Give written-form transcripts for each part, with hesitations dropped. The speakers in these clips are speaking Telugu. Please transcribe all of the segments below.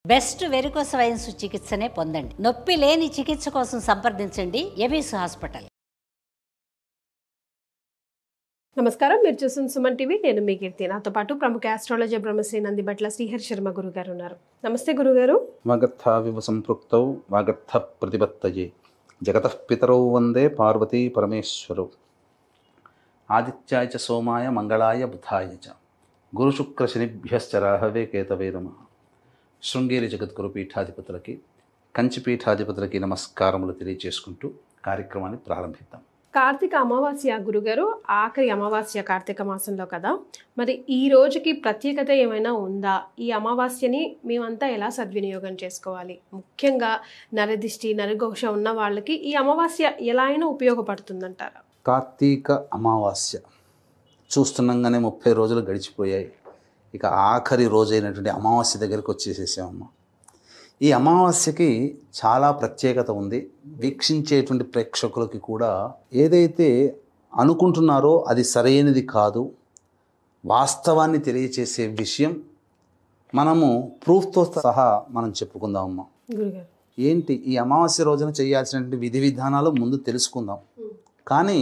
బెస్ట్ వెరికోస్ వెయిన్స్ చికిత్సనే పొందండి. నొప్పి లేని చికిత్స కోసం సంప్రదించండి ఎబిస్ హాస్పిటల్. నమస్కారం, మీరు చూస్తున్న సుమన్ టీవీ. నేను మీ కీర్తి. నాతో పాటు ప్రముఖ ఆస్ట్రాలజర్ బ్రహ్మశ్రీ నందిబట్ల శ్రీహరి శర్మ గురుగారు ఉన్నారు. నమస్తే గురుగారు. వాగర్థావివ సంపృక్తౌ వాగర్థ ప్రతిపత్తయే జగతః పితరౌ వందే పార్వతీ పరమేశ్వరౌ. ఆదిత్యాయ చ సోమాయ మంగళాయ బుధాయ చ గురుశుక్రశనిభ్యశ్చ రాహవే కేతవే నమః. శృంగేరి జగద్గురు పీఠాధిపతులకి, కంచి పీఠాధిపతులకి నమస్కారములు తెలియజేసుకుంటూ కార్యక్రమాన్ని ప్రారంభిద్దాం. కార్తీక అమావాస్య గురుగారు, ఆఖరి అమావాస్య కార్తీక మాసంలో కదా, మరి ఈ రోజుకి ప్రత్యేకత ఏమైనా ఉందా? ఈ అమావాస్యని మేమంతా ఎలా సద్వినియోగం చేసుకోవాలి? ముఖ్యంగా నరదిష్టి నరఘోష ఉన్న వాళ్ళకి ఈ అమావాస్య ఎలా అయినా ఉపయోగపడుతుందంటారా? కార్తీక అమావాస్య చూస్తున్నాగానే 30 రోజులు గడిచిపోయాయి. ఇక ఆఖరి రోజైనటువంటి అమావాస్య దగ్గరికి వచ్చేసేసామమ్మ. ఈ అమావాస్యకి చాలా ప్రత్యేకత ఉంది. వీక్షించేటువంటి ప్రేక్షకులకి కూడా ఏదైతే అనుకుంటున్నారో అది సరైనది కాదు, వాస్తవాన్ని తెలియచేసే విషయం మనము ప్రూఫ్తో సహా మనం చెప్పుకుందామమ్మా. గురుగారు, ఏంటి ఈ అమావాస్య రోజున చేయాల్సినటువంటి విధి విధానాలు ముందు తెలుసుకుందాం. కానీ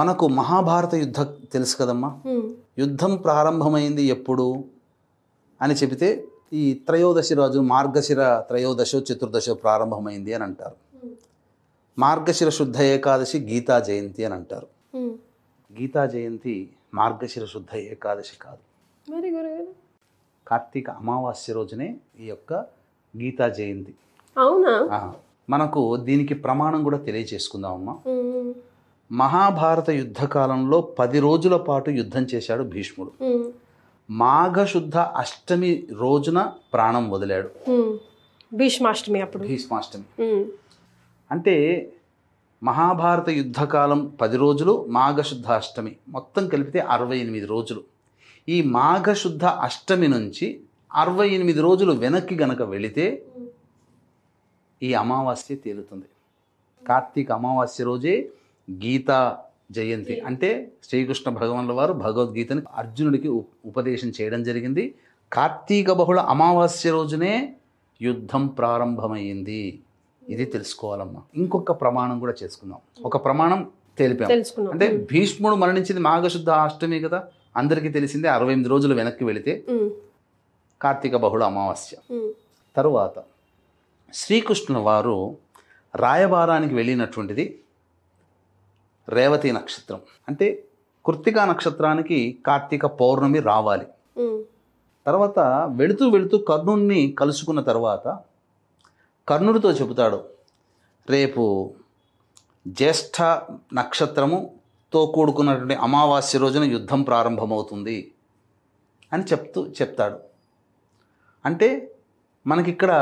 మనకు మహాభారత యుద్ధం తెలుసు కదమ్మా. యుద్ధం ప్రారంభమైంది ఎప్పుడు అని చెబితే ఈ త్రయోదశి రోజు మార్గశిర త్రయోదశో చతుర్దశో ప్రారంభమైంది అని అంటారు. మార్గశిర శుద్ధ ఏకాదశి గీతా జయంతి అని అంటారు. గీతా జయంతి మార్గశిర శుద్ధ ఏకాదశి కాదు, మరి గురుగారు కార్తీక అమావాస్య రోజునే ఈ యొక్క గీతా జయంతి. అవునా? మనకు దీనికి ప్రమాణం కూడా తెలియజేసుకుందామమ్మా. మహాభారత యుద్ధకాలంలో 10 రోజుల పాటు యుద్ధం చేశాడు భీష్ముడు. మాఘశుద్ధ అష్టమి రోజున ప్రాణం వదిలాడు. భీష్మాష్టమి. అప్పుడు భీష్మాష్టమి అంటే మహాభారత యుద్ధకాలం 10 రోజులు, మాఘశుద్ధ అష్టమి మొత్తం కలిపితే 68 రోజులు. ఈ మాఘశుద్ధ అష్టమి నుంచి 68 రోజులు వెనక్కి గనక వెళితే ఈ అమావాస్య తేలుతుంది. కార్తీక అమావాస్య రోజే గీతా జయంతి. అంటే శ్రీకృష్ణ భగవానుల వారు భగవద్గీతని అర్జునుడికి ఉపదేశం చేయడం జరిగింది. కార్తీక బహుళ అమావాస్య రోజునే యుద్ధం ప్రారంభమైంది. ఇది తెలుసుకోవాలమ్మా. ఇంకొక ప్రమాణం కూడా చేసుకుందాం. ఒక ప్రమాణం తెలిపాం. అంటే భీష్ముడు మరణించింది మాఘశుద్ధ అష్టమి కదా, అందరికీ తెలిసిందే. 68 రోజులు వెనక్కి వెళితే కార్తీక బహుళ అమావాస్య. తరువాత శ్రీకృష్ణుల వారు రాయబారానికి వెళ్ళినటువంటిది రేవతి నక్షత్రం. అంటే కృత్తికా నక్షత్రానికి కార్తీక పౌర్ణమి రావాలి. తర్వాత వెళుతూ వెళుతూ కర్ణుడిని కలుసుకున్న తర్వాత కర్ణుడితో చెబుతాడు, రేపు జ్యేష్ఠ నక్షత్రముతో కూడుకున్నటువంటి అమావాస్య రోజున యుద్ధం ప్రారంభమవుతుంది అని చెప్తాడు. అంటే మనకిక్కడ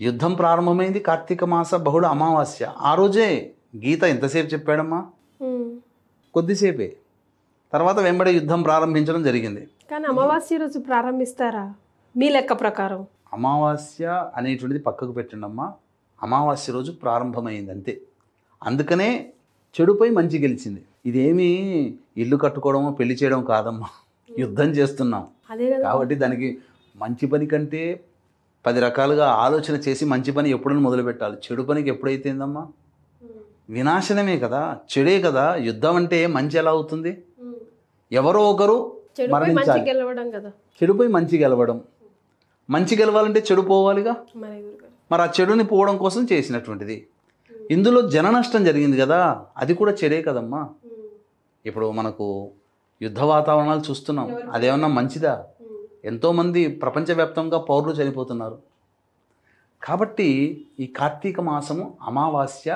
యుద్ధం ప్రారంభమైంది కార్తీక మాస బహుళ అమావాస్య. ఆ రోజే గీత ఎంతసేపు చెప్పాడమ్మా? కొద్దిసేపే. తర్వాత వెంబడే యుద్ధం ప్రారంభించడం జరిగింది. కానీ అమావాస్య రోజు ప్రారంభిస్తారా మీ లెక్క ప్రకారం? అమావాస్య అనేటువంటిది పక్కకు పెట్టండమ్మా. అమావాస్య రోజు ప్రారంభమైంది అంతే. అందుకనే చెడుపై మంచి గెలిచింది. ఇదేమీ ఇల్లు కట్టుకోవడమో పెళ్లి చేయడం కాదమ్మా, యుద్ధం చేస్తున్నాం కాబట్టి దానికి మంచి పని కంటే 10 రకాలుగా ఆలోచన చేసి మంచి పని ఎప్పుడైనా మొదలు పెట్టాలి. చెడు పనికి ఎప్పుడైతేందమ్మా? వినాశనమే కదా, చెడే కదా. యుద్ధం అంటే మంచి ఎలా అవుతుంది? ఎవరో ఒకరు మరణించాలి, చెడుపై మంచి గెలవడం. మంచి గెలవాలంటే చెడు పోవాలిగా. మరి ఆ చెడుని పోవడం కోసం చేసినటువంటిది. ఇందులో జన నష్టం జరిగింది కదా, అది కూడా చెడే కదమ్మా. ఇప్పుడు మనకు యుద్ధ వాతావరణాలు చూస్తున్నాం, అదేమన్నా మంచిదా? ఎంతోమంది ప్రపంచవ్యాప్తంగా పౌరులు చనిపోతున్నారు. కాబట్టి ఈ కార్తీక మాసము అమావాస్య,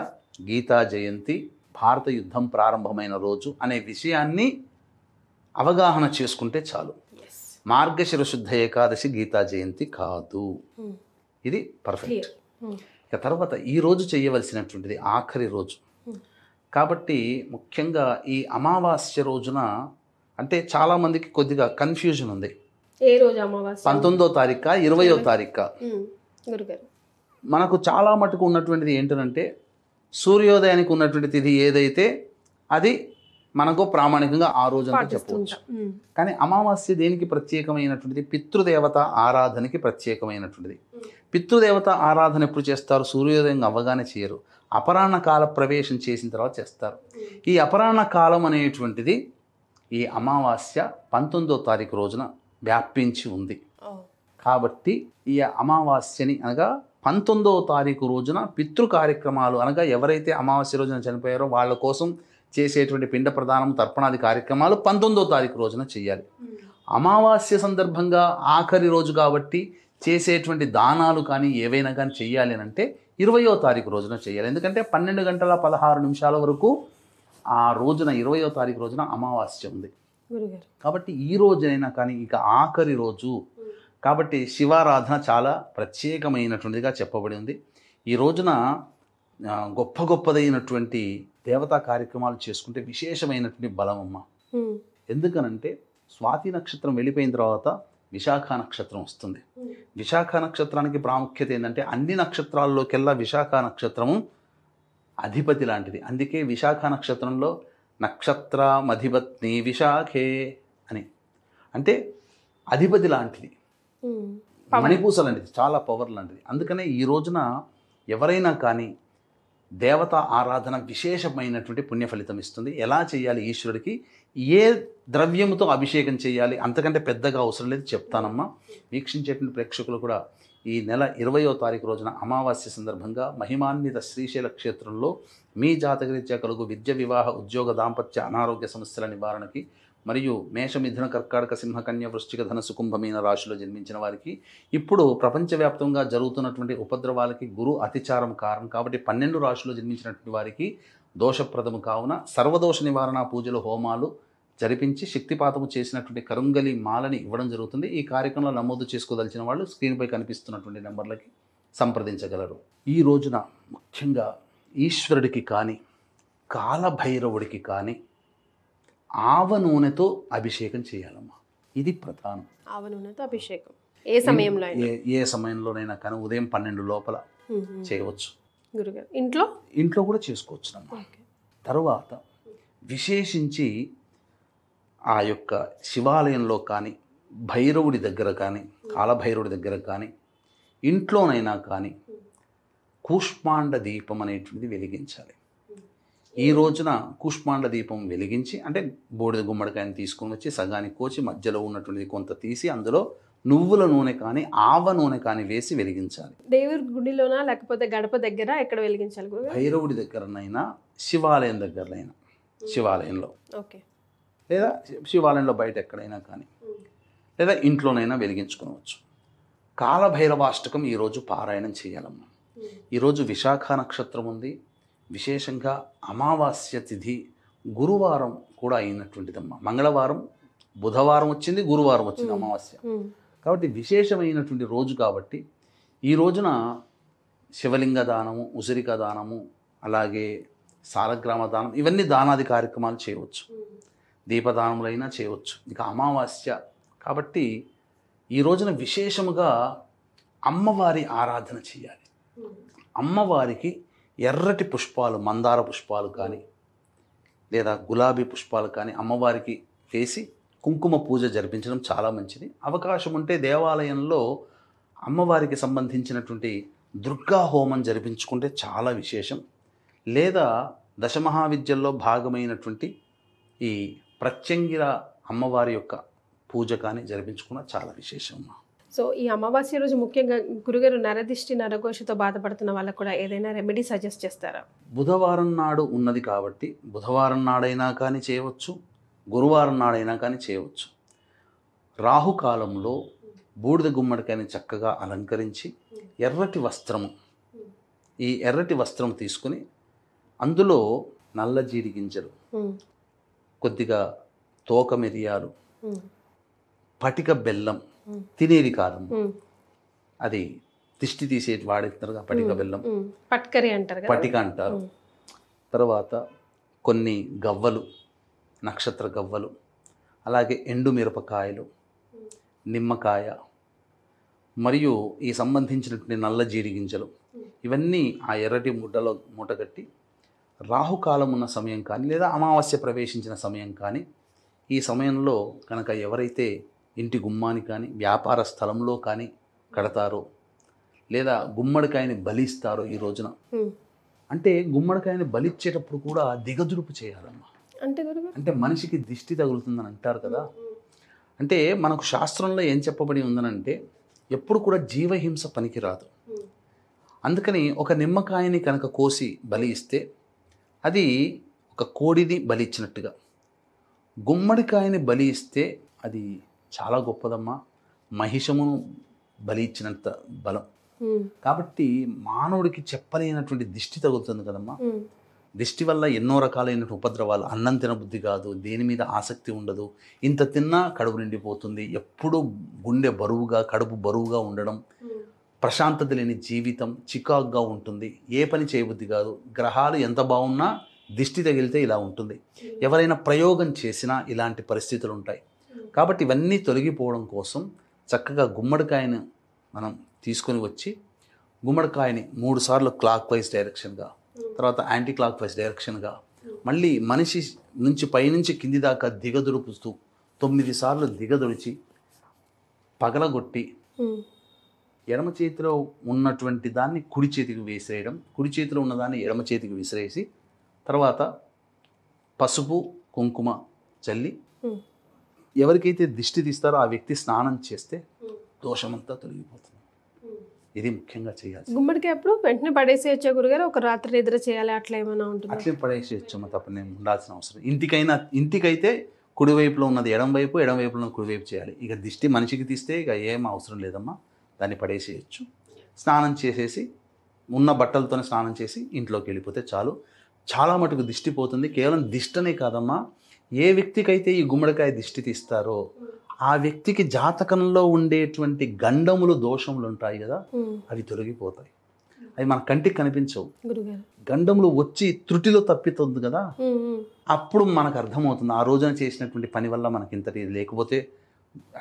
గీతా జయంతి, భారత యుద్ధం ప్రారంభమైన రోజు అనే విషయాన్ని అవగాహన చేసుకుంటే చాలు. మార్గశిర శుద్ధ ఏకాదశి గీతా జయంతి కాదు. ఇది పర్ఫెక్ట్. ఇక తర్వాత ఈ రోజు చేయవలసినటువంటిది ఆఖరి రోజు కాబట్టి ముఖ్యంగా ఈ అమావాస్య రోజున అంటే చాలామందికి కొద్దిగా కన్ఫ్యూజన్ ఉంది. ఏ రోజు అమావాస్య? 19వ తారీఖు 20వ తారీఖు మనకు చాలా మటుకు ఉన్నటువంటిది ఏంటంటే సూర్యోదయానికి ఉన్నటువంటి తిథి ఏదైతే అది మనకు ప్రామాణికంగా ఆ రోజంతా చెప్పవచ్చు. పాటిస్తుంటాం. కానీ అమావాస్య దేనికి ప్రత్యేకమైనటువంటిది? పితృదేవత ఆరాధనకి ప్రత్యేకమైనటువంటిది. పితృదేవత ఆరాధన ఎప్పుడు చేస్తారు? సూర్యోదయం అవ్వగానే చేయరు, అపరాహ్న కాల ప్రవేశం చేసిన తర్వాత చేస్తారు. ఈ అపరాహ్న కాలం అనేటువంటిది ఈ అమావాస్య 19వ తారీఖు రోజున వ్యాపించి ఉంది. కాబట్టి ఈ అమావాస్యని అనగా 19వ తారీఖు రోజున పితృ కార్యక్రమాలు అనగా ఎవరైతే అమావాస్య రోజున చనిపోయారో వాళ్ళ కోసం చేసేటువంటి పిండ ప్రదానం తర్పణాది కార్యక్రమాలు 19వ తారీఖు రోజున చేయాలి. అమావాస్య సందర్భంగా ఆఖరి రోజు కాబట్టి చేసేటువంటి దానాలు కానీ ఏవైనా కానీ చేయాలి అని అంటే 20వ తారీఖు రోజున చేయాలి. ఎందుకంటే 12:16 వరకు ఆ రోజున 20వ తారీఖు రోజున అమావాస్య ఉంది. కాబట్టి ఈ రోజైనా కానీ ఇక ఆఖరి రోజు కాబట్టి శివారాధన చాలా ప్రత్యేకమైనటువంటిదిగా చెప్పబడి ఉంది. ఈ రోజున గొప్పదైనటువంటి దేవతా కార్యక్రమాలు చేసుకుంటే విశేషమైనటువంటి బలం అమ్మ. ఎందుకనంటే స్వాతి నక్షత్రం వెళ్ళిపోయిన తర్వాత విశాఖ నక్షత్రం వస్తుంది. విశాఖ నక్షత్రానికి ప్రాముఖ్యత ఏంటంటే అన్ని నక్షత్రాల్లోకెల్లా విశాఖ నక్షత్రము అధిపతి లాంటిది. అందుకే విశాఖ నక్షత్రంలో నక్షత్రమధిపత్ని విశాఖే అని అంటే అధిపతి లాంటిది, మణిపూస లాంటిది, చాలా పవర్ లాంటిది. అందుకనే ఈ రోజున ఎవరైనా కానీ దేవతా ఆరాధన విశేషమైనటువంటి పుణ్య ఫలితం ఇస్తుంది. ఎలా చేయాలి? ఈశ్వరుడికి ఏ ద్రవ్యముతో అభిషేకం చేయాలి అంతకంటే పెద్దగా అవసరం లేదు, చెప్తానమ్మా. వీక్షించేటువంటి ప్రేక్షకులు కూడా ఈ నెల 20వ తారీఖు రోజున అమావాస్య సందర్భంగా మహిమాన్విత శ్రీశైల క్షేత్రంలో మీ జాతకరీత్యా కలుగు విద్య, వివాహ, ఉద్యోగ, దాంపత్య, అనారోగ్య సమస్యల నివారణకి మరియు మేష, మిథున, కర్కాటక, సింహ, కన్య, వృశ్చిక, ధనుసు, కుంభమీన రాశిలో జన్మించిన వారికి ఇప్పుడు ప్రపంచవ్యాప్తంగా జరుగుతున్నటువంటి ఉపద్రవాలకి గురు అతిచారం కారణం. కాబట్టి 12 రాశిలో జన్మించినటువంటి వారికి దోషప్రదము కావున సర్వదోష నివారణ పూజలు, హోమాలు జరిపించి శక్తిపాతము చేసినటువంటి కరుంగలి మాలని ఇవ్వడం జరుగుతుంది. ఈ కార్యక్రమంలో నమోదు చేసుకోదలిచిన వాళ్ళు స్క్రీన్పై కనిపిస్తున్నటువంటి నెంబర్లకి సంప్రదించగలరు. ఈ రోజున ముఖ్యంగా ఈశ్వరుడికి కానీ కాలభైరవుడికి కానీ ఆవ నూనెతో అభిషేకం చేయాలమ్మా. ఇది ప్రధానం. ఆవ నూనెతో అభిషేకం ఏ సమయంలో ఏ సమయంలోనైనా కానీ ఉదయం 12 లోపల చేయవచ్చు. గురుగారు ఇంట్లో కూడా చేసుకోవచ్చునమ్మా. తర్వాత విశేషించి ఆ యొక్క శివాలయంలో కానీ భైరవుడి దగ్గర కానీ కాలభైరవుడి దగ్గర కానీ ఇంట్లోనైనా కానీ కూష్మాండ దీపం అనేటువంటిది వెలిగించాలి. ఈ రోజున కూష్మాండ దీపం వెలిగించి అంటే బూడిద గుమ్మడికాయని తీసుకొని వచ్చి సగానికి కోసి మధ్యలో ఉన్నటువంటిది కొంత తీసి అందులో నువ్వుల నూనె కానీ ఆవ నూనె కానీ వేసి వెలిగించాలి. దేవుడి గుడిలోనా లేకపోతే గడప దగ్గర ఎక్కడ వెలిగించాలి? భైరవుడి దగ్గరనైనా శివాలయం దగ్గరనైనా, శివాలయంలో లేదా శివాలయంలో బయట ఎక్కడైనా కానీ లేదా ఇంట్లోనైనా వెలిగించుకోవచ్చు. కాలభైరవాష్టకం ఈరోజు పారాయణం చేయాలమ్మా. ఈరోజు విశాఖ నక్షత్రం ఉంది. విశేషంగా అమావాస్య తిథి గురువారం కూడా అయినటువంటిదమ్మా. మంగళవారం, బుధవారం వచ్చింది, గురువారం వచ్చింది అమావాస్య. కాబట్టి విశేషమైనటువంటి రోజు కాబట్టి ఈ రోజున శివలింగ దానము, ఉసిరిక దానము, అలాగే సాలగ్రామ దానం, ఇవన్నీ దానాది కార్యక్రమాలు చేయవచ్చు. దీపదానములైనా చేయవచ్చు. ఇక అమావాస్య కాబట్టి ఈ రోజున విశేషముగా అమ్మవారి ఆరాధన చేయాలి. అమ్మవారికి ఎర్రటి పుష్పాలు, మందార పుష్పాలు కానీ లేదా గులాబీ పుష్పాలు కానీ అమ్మవారికి వేసి కుంకుమ పూజ జరిపించడం చాలా మంచిది. అవకాశం ఉంటే దేవాలయంలో అమ్మవారికి సంబంధించినటువంటి దుర్గా హోమం జరిపించుకుంటే చాలా విశేషం. లేదా దశమహావిద్యల్లో భాగమైనటువంటి ఈ ప్రత్యంగిర అమ్మవారి యొక్క పూజ కానీ జరిపించుకున్న చాలా విశేషం. సో ఈ అమావాస్య రోజు ముఖ్యంగా గురుగారు నరదిష్టి, నరఘోషతో బాధపడుతున్న వాళ్ళకు కూడా ఏదైనా రెమెడీ సజెస్ట్ చేస్తారా? బుధవారం నాడు ఉన్నది కాబట్టి బుధవారం నాడైనా కానీ చేయవచ్చు, గురువారం నాడైనా కానీ చేయవచ్చు. రాహుకాలంలో బూడిద గుమ్మడికాయని చక్కగా అలంకరించి ఎర్రటి వస్త్రము, ఈ ఎర్రటి వస్త్రం తీసుకుని అందులో నల్ల జీడి గింజలు, కొద్దిగా తోక మిరియాలు, పటిక బెల్లం, తినేది కాదమ్మ, అది దిష్టి తీసేటి వాడేస్తారుగా పటిక బెల్లం, పట్కరి అంటారు, పటిక అంటారు. తర్వాత కొన్ని గవ్వలు, నక్షత్ర గవ్వలు, అలాగే ఎండు మిరపకాయలు, నిమ్మకాయ మరియు ఈ సంబంధించినటువంటి నల్ల జీడి గింజలు, ఇవన్నీ ఆ ఎర్రటి ముడ్డలో మూటగట్టి రాహుకాలం ఉన్న సమయం కానీ లేదా అమావాస్య ప్రవేశించిన సమయం కానీ ఈ సమయంలో కనుక ఎవరైతే ఇంటి గుమ్మాని కానీ వ్యాపార స్థలంలో కానీ కడతారో లేదా గుమ్మడికాయని బలిస్తారో ఈ రోజున, అంటే గుమ్మడికాయని బలిచ్చేటప్పుడు కూడా దిగదురుపు చేయాలమ్మా. అంటే గురుగారు అంటే మనిషికి దిష్టి తగులుతుందని అంటారు కదా. అంటే మనకు శాస్త్రంలో ఏం చెప్పబడి ఉందనంటే ఎప్పుడు కూడా జీవహింస పనికిరాదు. అందుకని ఒక నిమ్మకాయని కనుక కోసి బలి ఇస్తే అది ఒక కోడిని బలి ఇచ్చినట్టుగా, గుమ్మడికాయని బలి ఇస్తే అది చాలా గొప్పదమ్మా, మహిషమును బలి ఇచ్చినంత బలం. కాబట్టి మానవుడికి చెప్పలేనటువంటి దిష్టి తగులుతుంది కదమ్మా. దిష్టి వల్ల ఎన్నో రకాలైన ఉపద్రవాలు, అన్నం తినబుద్ధి కాదు, దేని మీద ఆసక్తి ఉండదు, ఇంత తిన్నా కడుపు నిండిపోతుంది, ఎప్పుడూ గుండె బరువుగా కడుపు బరువుగా ఉండడం, ప్రశాంతత లేని జీవితం, చికాకుగా ఉంటుంది, ఏ పని చేయబుద్ధి కాదు. గ్రహాలు ఎంత బాగున్నా దిష్టి తగిలితే ఇలా ఉంటుంది. ఎవరైనా ప్రయోగం చేసినా ఇలాంటి పరిస్థితులు ఉంటాయి. కాబట్టి ఇవన్నీ తొలగిపోవడం కోసం చక్కగా గుమ్మడికాయను మనం తీసుకొని వచ్చి గుమ్మడికాయని 3 సార్లు క్లాక్ వైజ్ డైరెక్షన్గా, తర్వాత యాంటీ క్లాక్ వైజ్ డైరెక్షన్గా, మళ్ళీ మనిషి నుంచి పైనుంచి కింది దాకా దిగదురుపుతూ 9 సార్లు దిగదొడిచి పగలగొట్టి ఎడమ చేతిలో ఉన్నటువంటి దాన్ని కుడి చేతికి విసిరేయడం, కుడి చేతిలో ఉన్నదాన్ని ఎడమ చేతికి విసిరేసి తర్వాత పసుపు కుంకుమ చల్లి ఎవరికైతే దిష్టి తీస్తారో ఆ వ్యక్తి స్నానం చేస్తే దోషమంతా తొలగిపోతుంది. ఇది ముఖ్యంగా చేయాలి. గుమ్మడికాయ అప్పుడు వెంటనే పడేసేయచ్చా గురుగారు? ఒక రాత్రి నిద్ర చేయాలి అట్లా ఏమైనా ఉంటుంది? అట్లే పడేసేయచ్చు, తప్ప నేను ఉండాల్సిన అవసరం. ఇంటికైతే కుడివైపులో ఉన్నది ఎడం వైపు, ఎడం వైపులో ఉన్నది కుడివైపు చేయాలి. ఇక దిష్టి మనిషికి తీస్తే ఇక ఏం అవసరం లేదమ్మా, దాన్ని పడేసేయచ్చు. స్నానం చేసేసి ఉన్న బట్టలతోనే స్నానం చేసి ఇంట్లోకి వెళ్ళిపోతే చాలు. చాలా మటుకు దిష్టి పోతుంది. కేవలం దిష్టనే కాదమ్మా, ఏ వ్యక్తికైతే ఈ గుమ్మడికాయ దిష్టి తీస్తారో ఆ వ్యక్తికి జాతకంలో ఉండేటువంటి గండములు దోషములు ఉంటాయి కదా, అవి తొలగిపోతాయి. అవి మన కంటికి కనిపించవు. గండములు వచ్చి త్రుటిలో తప్పితుంది కదా, అప్పుడు మనకు అర్థమవుతుంది ఆ రోజున చేసినటువంటి పని వల్ల మనకి ఇంతటి. లేకపోతే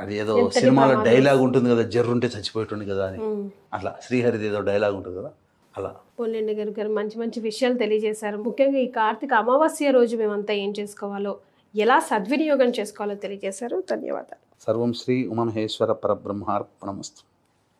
అది ఏదో సినిమాలో డైలాగ్ ఉంటుంది కదా, జర్రుంటే చచ్చిపోయేటుంది కదా అని, అట్లా శ్రీహరిది ఏదో డైలాగ్ ఉంటుంది కదా అలా. పోలేండి గారు మంచి మంచి విషయాలు తెలియజేశారు. ముఖ్యంగా ఈ కార్తీక అమావాస్య రోజు మేమంతా ఏం చేసుకోవాలో, ఎలా సద్వినియోగం చేసుకోవాలో తెలియజేశారు. ధన్యవాదాలు. సర్వం శ్రీ ఉమామహేశ్వర పరబ్రహ్మార్పణమస్తు.